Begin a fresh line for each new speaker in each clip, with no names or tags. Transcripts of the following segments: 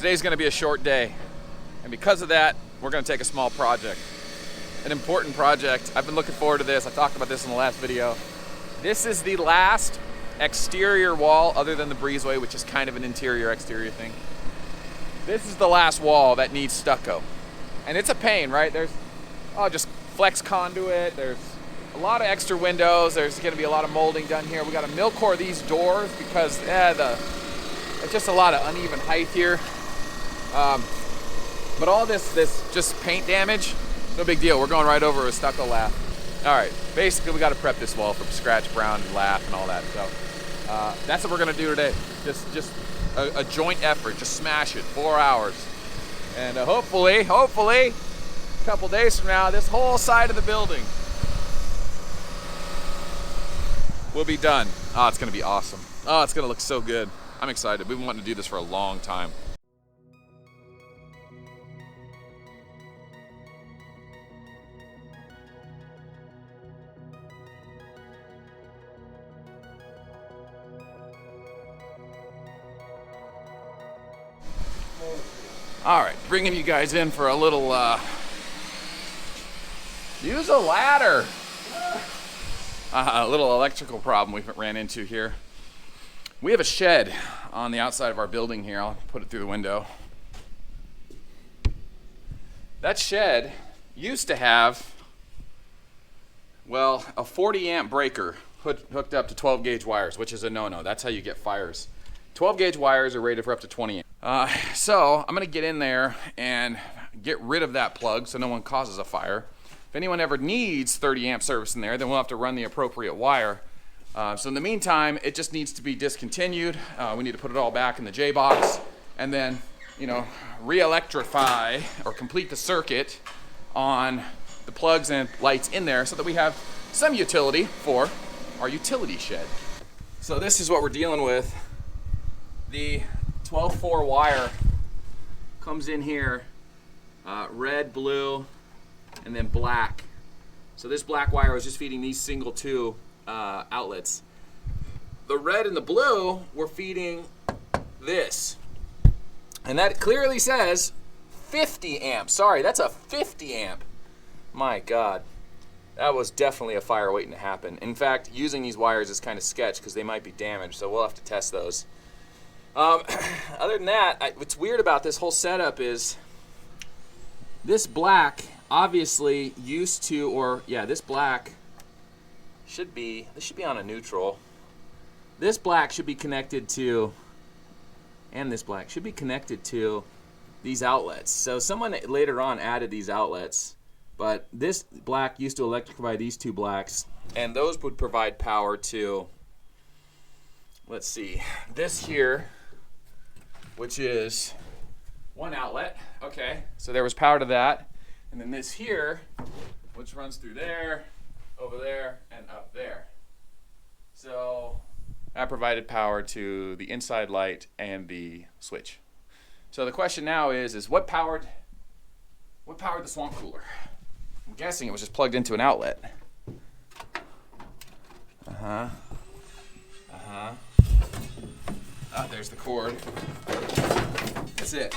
Today's gonna be a short day. And because of that, we're gonna take a small project. An important project. I've been looking forward to this. I talked about this in the last video. This is the last exterior wall other than the breezeway, which is kind of an interior exterior thing. This is the last wall that needs stucco. And it's a pain, right? There's just flex conduit. There's a lot of extra windows. There's gonna be a lot of molding done here. We gotta Milcor these doors because it's just a lot of uneven height here. But all this just paint damage, no big deal. We're going right over a stucco lath. All right, basically we gotta prep this wall for scratch brown and lath and all that. So that's what we're gonna do today. Just a joint effort, just smash it, 4 hours. And hopefully, a couple days from now, this whole side of the building will be done. Oh, it's gonna be awesome. Oh, it's gonna look so good. I'm excited. We've been wanting to do this for a long time. All right, bringing you guys in for a little, use a ladder. A little electrical problem we ran into here. We have a shed on the outside of our building here. I'll put it through the window. That shed used to have, well, a 40 amp breaker hooked up to 12 gauge wires, which is a no-no. That's how you get fires. 12 gauge wires are rated for up to 20 amp. So I'm gonna get in there and get rid of that plug so no one causes a fire. If anyone ever needs 30 amp service in there, then we'll have to run the appropriate wire. So in the meantime, it just needs to be discontinued. We need to put it all back in the J-box and then, re-electrify or complete the circuit on the plugs and lights in there so that we have some utility for our utility shed. So this is what we're dealing with. The 12-4 wire comes in here, red, blue, and then black. So this black wire was just feeding these single two outlets. The red and the blue were feeding this. And that clearly says 50 amp. Sorry, that's a 50 amp. My God. That was definitely a fire waiting to happen. In fact, using these wires is kind of sketch because they might be damaged, so we'll have to test those. Other than that, what's weird about this whole setup is this black obviously used to, this black should be on a neutral. This black should be connected to, and this black should be connected to these outlets. So someone later on added these outlets, but this black used to electrify these two blacks, and those would provide power to, let's see, this here, which is one outlet. Okay, so there was power to that. And then this here, which runs through there, over there, and up there. So that provided power to the inside light and the switch. So the question now is what powered the swamp cooler? I'm guessing it was just plugged into an outlet. Oh, there's the cord. That's it.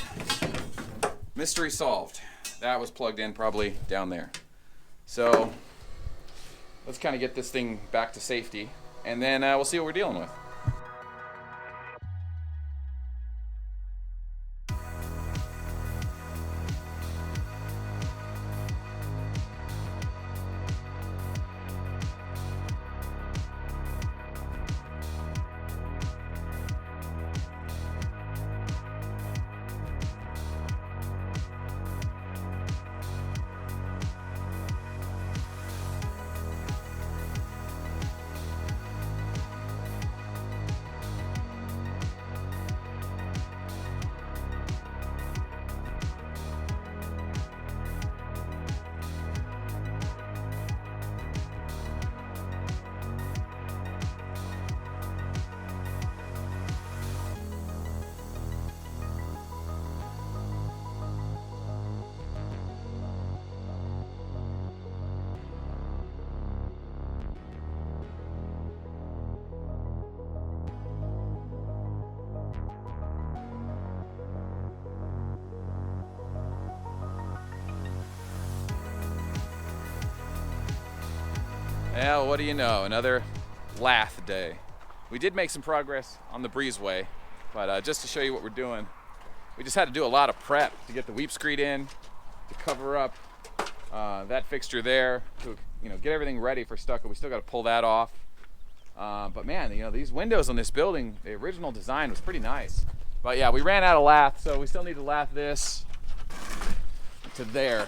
Mystery solved. That was plugged in probably down there. So let's kind of get this thing back to safety, and then we'll see what we're dealing with. Yeah, what do you know? Another lath day. We did make some progress on the breezeway, but just to show you what we're doing, we just had to do a lot of prep to get the weep screed in, to cover up that fixture there, to get everything ready for stucco. We still got to pull that off. But man, these windows on this building, the original design was pretty nice. But yeah, we ran out of lath, so we still need to lath this to there.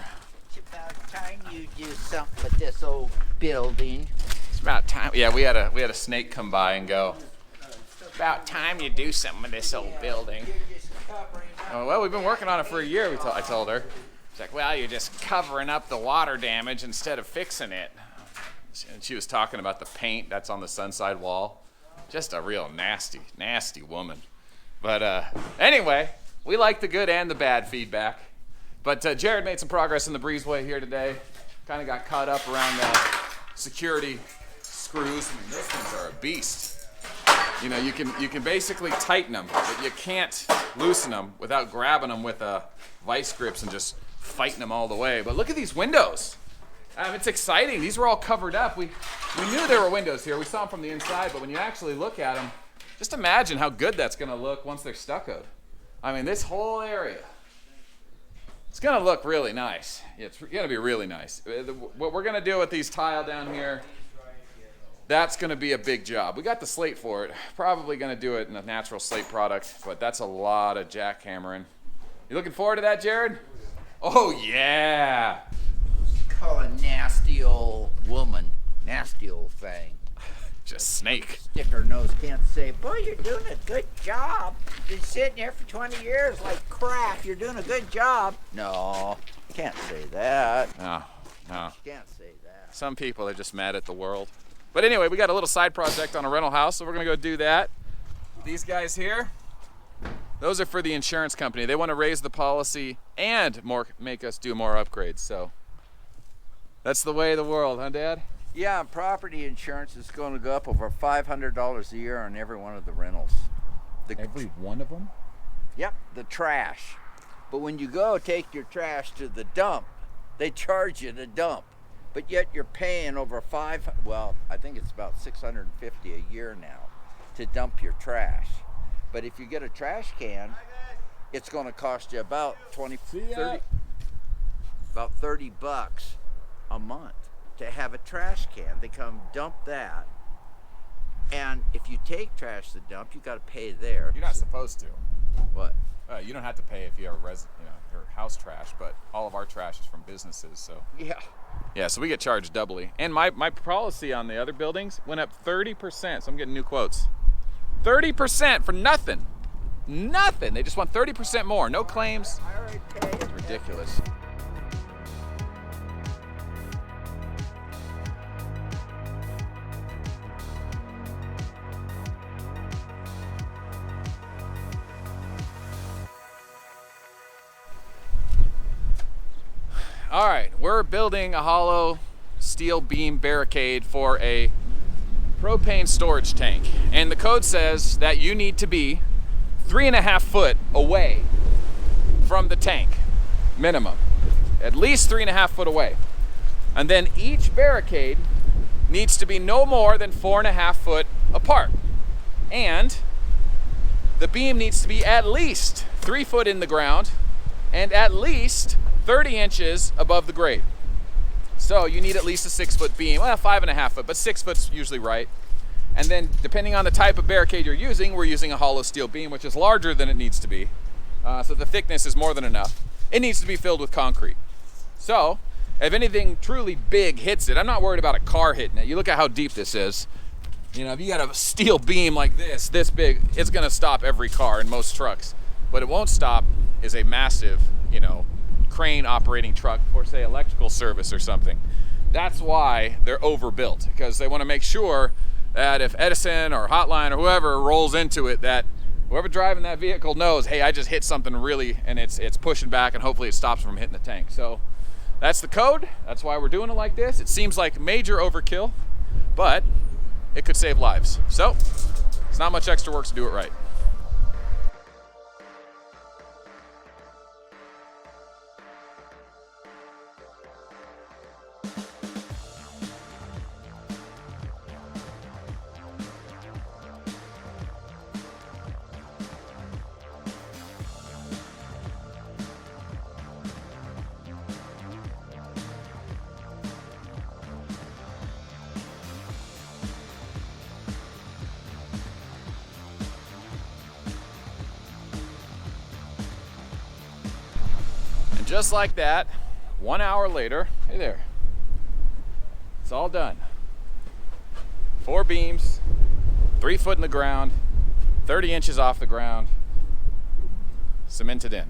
It's about time you do something with this old building.
It's about time. Yeah, we had a snake come by and go, "It's about time you do something with this old building." Oh, well, we've been working on it for a year. I told her. She's like, "Well, you're just covering up the water damage instead of fixing it." And she was talking about the paint that's on the sunside wall. Just a real nasty, nasty woman. But anyway, we like the good and the bad feedback. But Jared made some progress in the breezeway here today. Kind of got caught up around the security screws. I mean, those things are a beast. You can basically tighten them, but you can't loosen them without grabbing them with vice grips and just fighting them all the way. But look at these windows. It's exciting. These were all covered up. We knew there were windows here. We saw them from the inside, but when you actually look at them, just imagine how good that's going to look once they're stuccoed. I mean, this whole area, it's going to look really nice. It's going to be really nice. What we're going to do with these tile down here, that's going to be a big job. We got the slate for it. Probably going to do it in a natural slate product, but that's a lot of jackhammering. You looking forward to that, Jared? Oh, yeah.
Call a nasty old woman, nasty old thing.
Just snake.
Stick her nose, can't say, "Boy, you're doing a good job. Been sitting here for 20 years like crap. You're doing a good job." No, can't say that.
No.
Can't say that.
Some people are just mad at the world. But anyway, we got a little side project on a rental house, so we're going to go do that. These guys here, those are for the insurance company. They want to raise the policy and make us do more upgrades. So that's the way of the world, huh, Dad?
Yeah, property insurance is going to go up over $500 a year on every one of the rentals.
Every one of them?
Yep, the trash. But when you go take your trash to the dump, they charge you to dump. But yet you're paying over I think it's about $650 a year now to dump your trash. But if you get a trash can, it's going to cost you about $30 a month to have a trash can. They come dump that, and if you take trash to the dump, you got to pay there.
You're not supposed to.
What?
You don't have to pay if you have your house trash, but all of our trash is from businesses, so. Yeah, so we get charged doubly. And my policy on the other buildings went up 30%, so I'm getting new quotes. 30% for nothing. Nothing. They just want 30% more. No claims. It's ridiculous. All right, we're building a hollow steel beam barricade for a propane storage tank. And the code says that you need to be 3.5 foot away from the tank, minimum. At least 3.5 foot away. And then each barricade needs to be no more than 4.5 foot apart. And the beam needs to be at least 3 foot in the ground and at least 30 inches above the grade. So you need at least a 6 foot beam, well, 5.5 foot, but 6 foot's usually right. And then depending on the type of barricade you're using, we're using a hollow steel beam, which is larger than it needs to be. So the thickness is more than enough. It needs to be filled with concrete. So if anything truly big hits it, I'm not worried about a car hitting it. You look at how deep this is. If you got a steel beam like this big, it's gonna stop every car and most trucks. What it won't stop is a massive, crane operating truck for, say, electrical service or something. That's why they're overbuilt, because they want to make sure that if Edison or Hotline or whoever rolls into it, that whoever driving that vehicle knows, hey, I just hit something really, and it's pushing back, and hopefully it stops from hitting the tank. So that's the code. That's why we're doing it like this. It seems like major overkill, but it could save lives. So it's not much extra work to do it right. just like that, 1 hour later, hey there, it's all done. 4 beams, 3 foot in the ground, 30 inches off the ground, cemented in.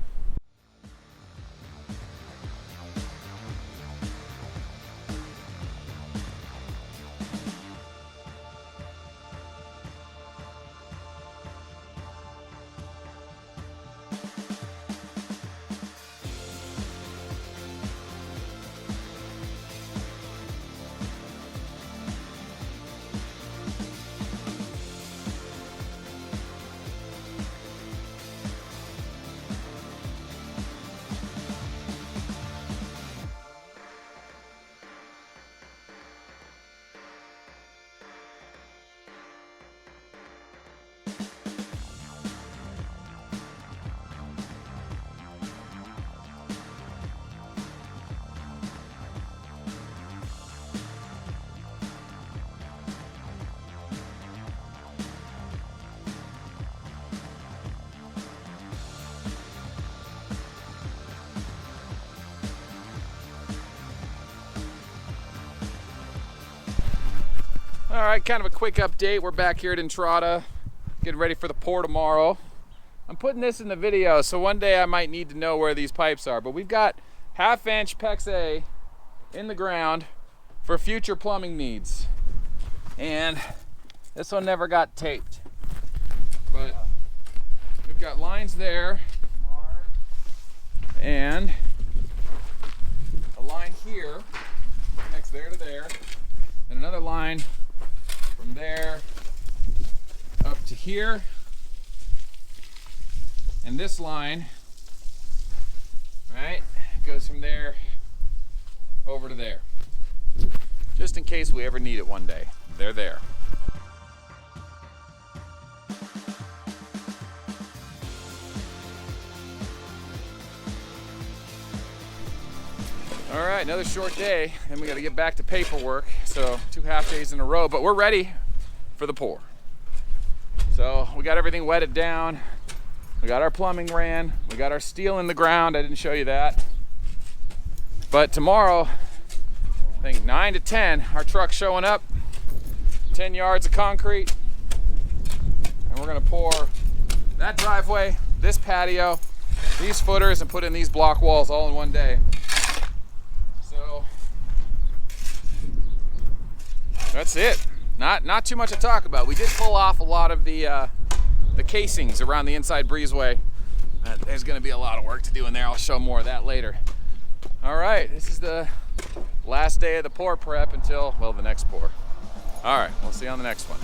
All right, kind of a quick update. We're back here at Entrada, getting ready for the pour tomorrow. I'm putting this in the video, so one day I might need to know where these pipes are, but we've got 1/2-inch PEX-A in the ground for future plumbing needs. And this one never got taped, but we've got lines there and a line here, connects there to there, and another line from there up to here, and this line, right, goes from there over to there, just in case we ever need it one day. They're there. All right, another short day, and we got to get back to paperwork. So 2 half days in a row, but we're ready for the pour. So we got everything wetted down. We got our plumbing ran. We got our steel in the ground. I didn't show you that. But tomorrow, I think 9 to 10, our truck's showing up. 10 yards of concrete, and we're gonna pour that driveway, this patio, these footers, and put in these block walls all in one day. So that's it. Not too much to talk about. We did pull off a lot of the casings around the inside breezeway. There's gonna be a lot of work to do in there. I'll show more of that later. All right, this is the last day of the pour prep until, well, the next pour. All right, we'll see you on the next one.